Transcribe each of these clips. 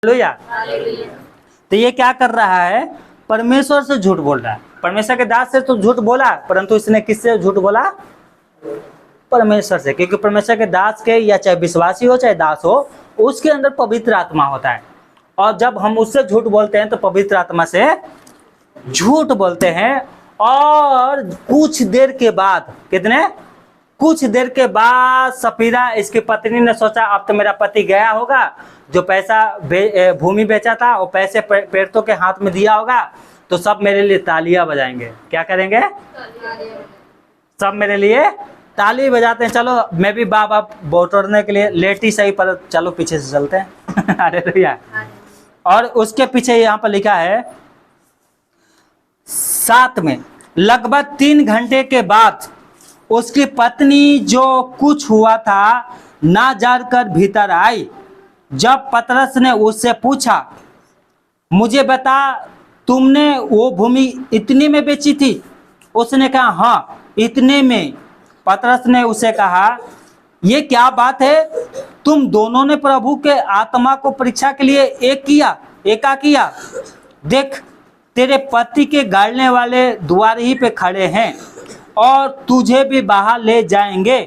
Hallelujah. तो ये क्या कर रहा है? परमेश्वर से झूठ बोल रहा है। परमेश्वर के दास से तो झूठ बोला, परंतु इसने किससे झूठ बोला? परमेश्वर से। क्योंकि परमेश्वर के दास के, या चाहे विश्वासी हो चाहे दास हो, उसके अंदर पवित्र आत्मा होता है। और जब हम उससे झूठ बोलते हैं तो पवित्र आत्मा से झूठ बोलते हैं। और कुछ देर के बाद, कुछ देर के बाद सफीरा इसकी पत्नी ने सोचा अब तो मेरा पति गया होगा, जो पैसा भूमि बेचा था वो पैसे पेड़ों के हाथ में दिया होगा, तो सब मेरे लिए तालियां बजाएंगे। क्या करेंगे? सब मेरे लिए ताली बजाते हैं। चलो मैं भी बाबा बटोरने के लिए लेटी सही, पर चलो पीछे से चलते हैं। अरे भैया। और उसके पीछे यहाँ पर लिखा है 7 में, लगभग 3 घंटे के बाद उसकी पत्नी जो कुछ हुआ था ना जानकर भीतर आई। जब पतरस ने उससे पूछा, मुझे बता, तुमने वो भूमि इतने में बेची थी? उसने कहा, हाँ इतने में। पतरस ने उसे कहा, ये क्या बात है? तुम दोनों ने प्रभु के आत्मा को परीक्षा के लिए एका किया। देख, तेरे पति के गाड़ने वाले द्वार ही पे खड़े हैं और तुझे भी बाहर ले जाएंगे।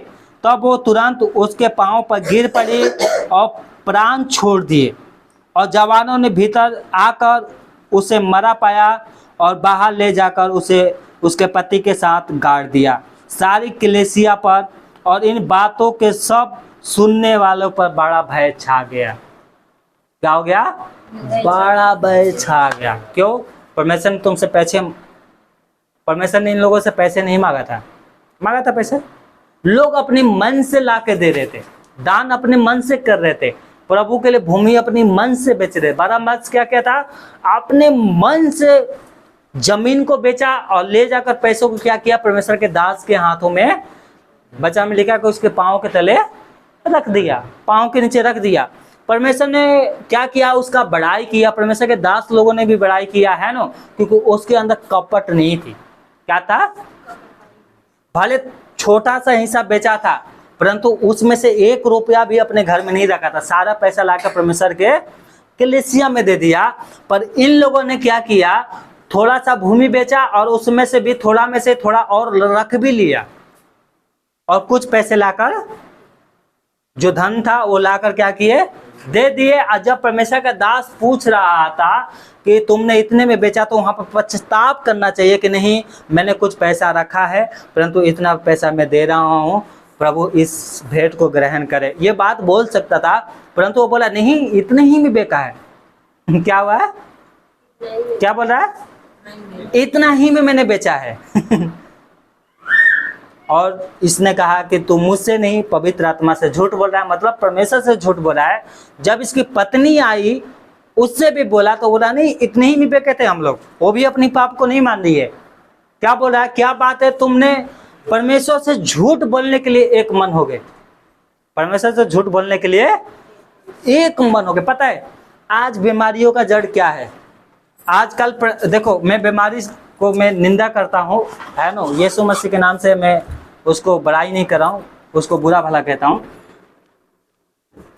तब वो तुरंत उसके पांव पर गिर पड़ी और प्राण छोड़ दिए। और जवानों ने भीतर आकर उसे मरा पाया और बाहर ले जाकर उसे उसके पति के साथ गाड़ दिया। सारी कलीसिया पर और इन बातों के सब सुनने वालों पर बड़ा भय छा गया। क्या हो गया? बड़ा भय छा गया। क्यों? परमेश्वर ने तुमसे परमेश्वर ने इन लोगों से पैसे नहीं मांगा था पैसे। लोग अपने मन से ला के दे रहे थे, दान अपने मन से कर रहे थे, प्रभु के लिए भूमि अपनी मन से बेच रहे। 12 मर्स क्या था? अपने मन से जमीन को बेचा और ले जाकर पैसों को क्या किया? परमेश्वर के दास के हाथों में, बचा में लिखा कि उसके पाँव के तले रख दिया, पाँव के नीचे रख दिया। परमेश्वर ने क्या किया? उसका बड़ाई किया। परमेश्वर के दास लोगों ने भी बड़ाई किया है ना, क्योंकि उसके अंदर कपट नहीं थी। क्या था? भले छोटा सा हिस्सा बेचा था, परंतु उसमें से 1 रुपया भी अपने घर में नहीं रखा था। सारा पैसा लाकर परमेश्वर के कलीसिया में दे दिया। पर इन लोगों ने क्या किया? थोड़ा सा भूमि बेचा और उसमें से भी थोड़ा में से थोड़ा और रख भी लिया, और कुछ पैसे लाकर, जो धन था वो लाकर क्या किए? दे दिए। और जब परमेश्वर का दास पूछ रहा था कि तुमने इतने में बेचा, तो वहां पर पश्चाताप करना चाहिए कि नहीं, मैंने कुछ पैसा रखा है, परंतु इतना पैसा मैं दे रहा हूं, प्रभु इस भेंट को ग्रहण करे। ये बात बोल सकता था, परंतु वो बोला नहीं, इतने ही में बेचा है। क्या हुआ? क्या बोल रहा है? इतना ही में मैंने बेचा है। और इसने कहा कि तू मुझसे नहीं, पवित्र आत्मा से झूठ बोल रहा है, मतलब परमेश्वर से झूठ बोल रहा है। जब इसकी पत्नी आई, उससे भी बोला तो बोला नहीं, इतने ही में बेचे थे हम लोग। वो भी अपनी पाप को नहीं मान रही है। क्या बोल रहा है? क्या बात है, तुमने परमेश्वर से झूठ बोलने के लिए एक मन हो गए। परमेश्वर से झूठ बोलने के लिए एक मन हो गए। पता है आज बीमारियों का जड़ क्या है? आजकल देखो, मैं बीमारी को मैं निंदा करता हूँ, है ना, यीशु मसीह के नाम से मैं उसको बड़ाई नहीं कर रहा हूँ, उसको बुरा भला कहता हूँ।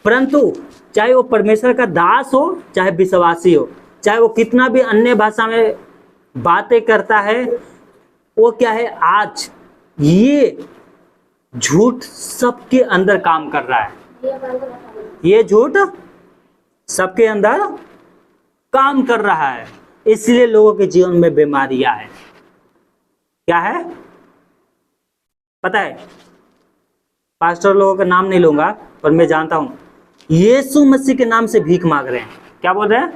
परंतु चाहे वो परमेश्वर का दास हो चाहे विश्वासी हो, चाहे वो कितना भी अन्य भाषा में बातें करता है, वो क्या है, आज ये झूठ सबके अंदर काम कर रहा है। ये झूठ सबके अंदर काम कर रहा है, इसलिए लोगों के जीवन में बीमारियां हैं। क्या है पता है? पास्टर लोगों का नाम नहीं लूंगा, पर मैं जानता हूं, यीशु मसीह के नाम से भीख मांग रहे हैं। क्या बोल रहे हैं?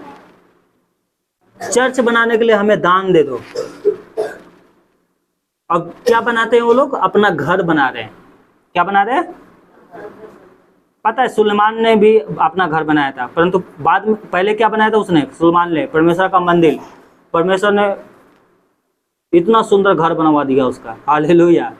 चर्च बनाने के लिए हमें दान दे दो। अब क्या बनाते हैं वो लोग? अपना घर बना रहे हैं। क्या बना रहे हैं? पता है सुलेमान ने भी अपना घर बनाया था, परंतु बाद में, पहले क्या बनाया था उसने? सुलेमान ने परमेश्वर का मंदिर। परमेश्वर ने इतना सुंदर घर बनवा दिया उसका। हालेलुया।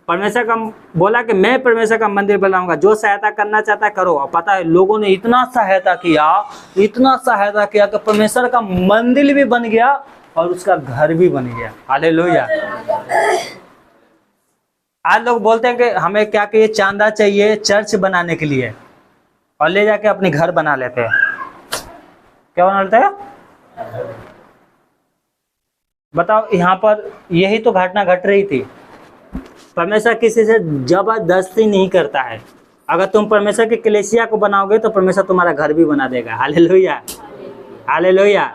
परमेश्वर का बोला कि मैं परमेश्वर का मंदिर बनाऊंगा, जो सहायता करना चाहता है करो। और पता है लोगों ने इतना सहायता किया कि परमेश्वर का मंदिर भी बन गया और उसका घर भी बन गया। हालेलुया। आज लोग बोलते हैं कि हमें क्या चाहिए? चांदा चाहिए चर्च बनाने के लिए, और ले जाके अपने घर बना लेते हैं। क्या बना लेता है? बताओ, यहाँ पर यही तो घटना घट रही थी। परमेश्वर किसी से जबरदस्ती नहीं करता है। अगर तुम परमेश्वर की कलीसिया को बनाओगे तो परमेश्वर तुम्हारा घर भी बना देगा। Hallelujah, hallelujah.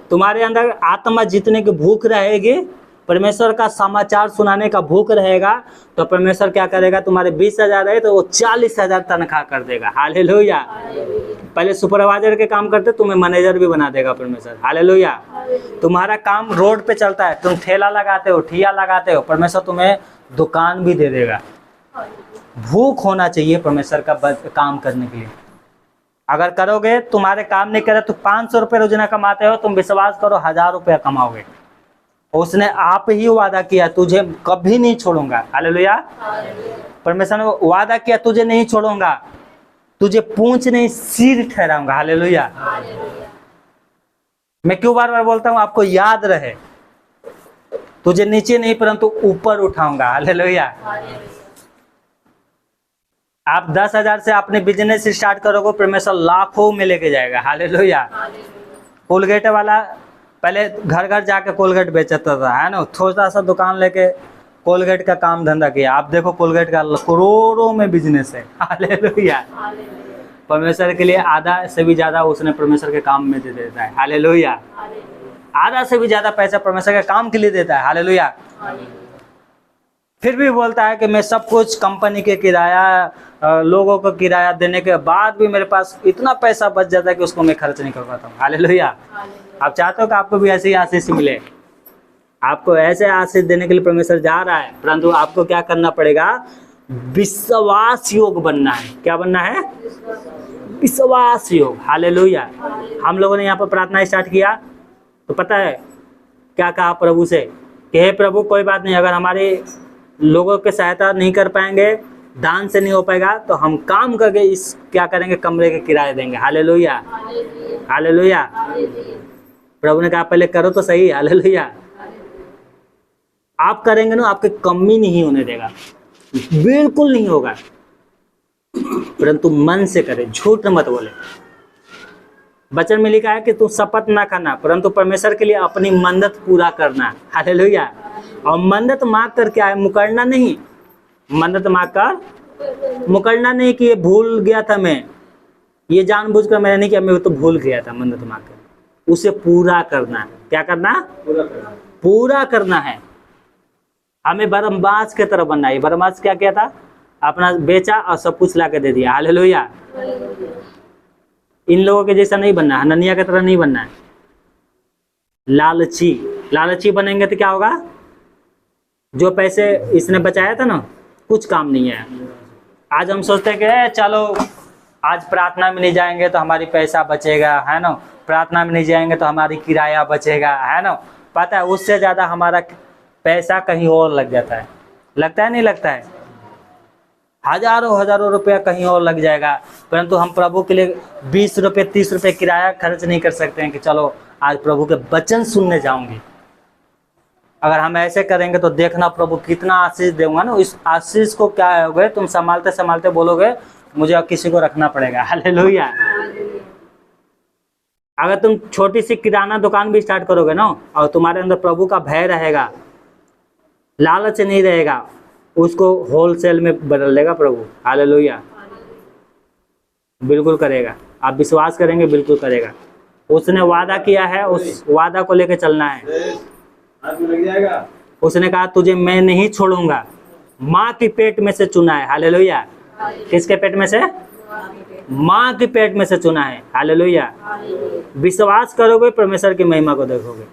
तुम्हारे अंदर आत्मा जीतने की भूख रहेगी, परमेश्वर का समाचार सुनाने का भूख रहेगा, तो परमेश्वर क्या करेगा? तुम्हारे 20,000 है तो वो 40,000 तनख्वाह कर देगा। हालेलुया। पहले सुपरवाइजर के काम करते, तुम्हें मैनेजर भी बना देगा परमेश्वर। हालेलुया। तुम्हारा काम रोड पे चलता है, तुम ठेला लगाते हो, ठिया लगाते हो, परमेश्वर तुम्हें दुकान भी दे देगा। भूख होना चाहिए परमेश्वर का काम करने के लिए। अगर करोगे, तुम्हारे काम नहीं करे तो 500 रुपये रोजाना कमाते हो, तुम विश्वास करो 1000 रुपया कमाओगे। उसने आप ही वादा किया, तुझे कभी नहीं छोड़ूंगा। हालेलुया। परमेश्वर ने वादा किया, तुझे नहीं छोड़ूंगा, तुझे पूंछ नहीं सिर ठहराऊंगा। हालेलुया। मैं क्यों बार बार बोलता हूं? आपको याद रहे, तुझे नीचे नहीं परंतु ऊपर उठाऊंगा। हालेलुया। आप 10,000 से अपने बिजनेस स्टार्ट करोगे, परमेश्वर लाखों में लेके जाएगा। हालेलुया। कोलगेट वाला पहले घर घर जाके कोलगेट बेचता था, है ना, थोड़ा सा दुकान लेके कोलगेट का काम धंधा किया। आप देखो कोलगेट का करोड़ों में बिजनेस है। हालेलुया। परमेश्वर के लिए आधा से भी ज्यादा उसने परमेश्वर के काम में दे देता है। हालेलुया। आधा से भी ज्यादा पैसा परमेश्वर के काम के लिए देता है। हालेलुया। फिर भी बोलता है कि मैं सब कुछ कंपनी के किराया, लोगों को किराया देने के बाद भी मेरे पास इतना पैसा बच जाता है कि उसको मैं खर्च नहीं कर पाता हूँ। हालेलुया। आप चाहते हो कि आपको भी ऐसे ही आशीष मिले? आपको ऐसे आशीष देने के लिए परमेश्वर जा रहा है, परंतु आपको क्या करना पड़ेगा? विश्वास योग बनना है। क्या बनना है? विश्वास योग। हालेलुया। हम लोगों ने यहाँ पर प्रार्थना स्टार्ट किया तो पता है क्या कहा प्रभु से कि हे प्रभु, कोई बात नहीं, अगर हमारे लोगों की सहायता नहीं कर पाएंगे, दान से नहीं हो पाएगा, तो हम काम करके इस क्या करेंगे? कमरे के किराए देंगे। Hallelujah, hallelujah. प्रभु ने कहा पहले करो तो सही। हालेलुया। आप करेंगे ना, आपकी कमी नहीं होने देगा, बिल्कुल नहीं होगा, परंतु मन से करें, झूठ मत बोले। वचन में लिखा है कि तू शपथ ना करना, परंतु परमेश्वर के लिए अपनी मन्नत पूरा करना। हालेलुया। और मन्नत मांग कर क्या है? मुकरना नहीं। मन्नत मांग कर मुकरना नहीं कि ये भूल गया था, मैं ये जानबूझकर मैंने नहीं किया, मैं तो भूल गया था। मन्नत मांग कर उसे पूरा करना है। क्या करना? पूरा करना है। हमें बरम्बास की तरफ बनना है। बरम्बास क्या किया था? अपना बेचा और सब कुछ ला के दे दिया। हालेलुया। इन लोगों के जैसा नहीं बनना है, हनन्याह की तरह नहीं बनना है। लालची, लालची बनेंगे तो क्या होगा? जो पैसे इसने बचाया था ना, कुछ काम नहीं है। आज हम सोचते हैं कि चलो आज प्रार्थना में नहीं जाएंगे तो हमारी पैसा बचेगा, है ना, प्रार्थना में नहीं जाएंगे तो हमारी किराया बचेगा, है ना। पता है उससे ज़्यादा हमारा पैसा कहीं और लग जाता है। लगता है नहीं लगता है? हजारों हजारों रुपया कहीं और लग जाएगा, परंतु हम प्रभु के लिए 20 रुपये 30 रुपये किराया खर्च नहीं कर सकते हैं कि चलो आज प्रभु के वचन सुनने जाऊंगी। अगर हम ऐसे करेंगे तो देखना प्रभु कितना आशीष देगा ना। इस आशीष को क्या होगा, तुम संभालते संभालते बोलोगे मुझे अब किसी को रखना पड़ेगा। हालेलुया। अगर तुम छोटी सी किराना दुकान भी स्टार्ट करोगे ना, और तुम्हारे अंदर प्रभु का भय रहेगा, लालच नहीं रहेगा, उसको होलसेल में बदल देगा प्रभु। हालेलुया। बिल्कुल करेगा। आप विश्वास करेंगे, बिल्कुल करेगा। उसने वादा किया है, उस वादा को लेकर चलना है। उसने कहा तुझे मैं नहीं छोड़ूंगा, माँ के पेट में से चुना है। हालेलुया। किसके पेट में से? माँ के पेट में से चुना है। हालेलुया। विश्वास करोगे, परमेश्वर की महिमा को देखोगे।